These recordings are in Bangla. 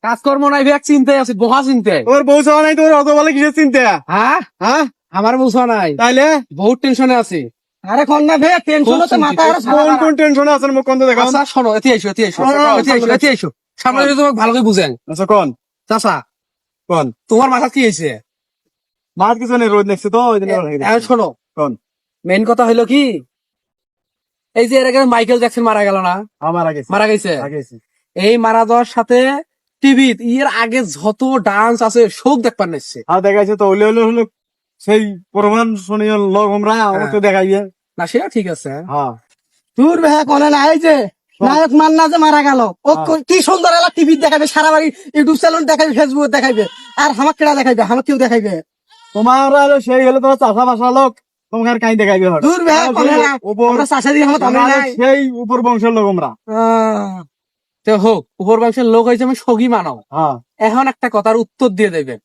কাজকর্ম নাই চিন্তায় আছে, বহা চিন্তায়। তোর বউ চাওয়া নাই, তোর অত বলে কিসের চিন্তা? হ্যাঁ হ্যাঁ, আমার বউ চাওয়া নাই, তাইলে বহুত টেনশনে আছি। আরে কোন না ভাই, টেনশন তো মাথা আরো কোন কোন টেনশনে আছেন মুখ কন্ত দেখান। আচ্ছা শোনো, এতে আইসো, এতে আইসো, এতে আইসো, সামনে তোমাকে ভালো করে বুঝেন। আচ্ছা কোন চাচা, কোন তোমার মাথা কি হয়েছে? মাছ কিছু নেই, রোদ দেখছে তো ওই জন্য। এখন শোনো, কোন মেইন কথা হইলো কি, এই যে এর আগে মাইকেল জ্যাকসন মারা গেল না, আমার আগে মারা গেছে। আগে এই মারা যাওয়ার সাথে টিভি এর আগে যত ডান্স আছে সব দেখবার নিচ্ছে। হ্যাঁ দেখাইছে তো, হলে হলে হলো সেই প্রমাণ শুনিয়ে লোক আমরা আমাকে দেখাইবে না, সেটা ঠিক আছে। হ্যাঁ। দূর ভাই কোন না, এই যে নায়ক মান্না যে মারা গেল, ও কি সুন্দর এলা টিভি দেখাবে, সারা বাড়ি ইউটিউব চ্যানেল দেখাবে, ফেসবুক দেখাবে, আর আমাকে কেডা দেখাইবে? আমাকে কেউ দেখাইবে? তোমার হলো সেই হলে তোমার চাষা বাসা লোক তোমাকে আর কাই দেখাইবে। দূর ভাই কোন না, আমরা চাষা দিয়ে আমার তমে নাই। সেই উপর বংশের লোক আমরা। তো হোক, উপর বংশের লোক হয়েছে, আমি সগি মানাও। হ্যাঁ, এখন একটা কথার উত্তর দিয়ে দেবে।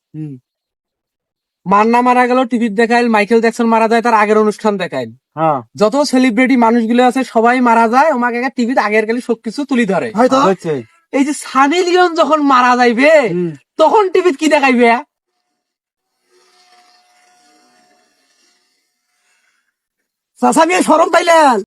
মান্না মারা গেল টিভি দেখাইল, মাইকেল জ্যাকসন মারা যায় তার আগের অনুষ্ঠান দেখাইল, হ্যাঁ, যত সেলিব্রিটি মানুষগুলো আছে সবাই মারা যায়, ওমাকে টিভিতে আগের কালে সবকিছু তুলি ধরে। হয়তো এই যে সানি লিওন যখন মারা যাইবে, তখন টিভিতে কি দেখাইবে? চাষা নিয়ে শরম পাইলেন।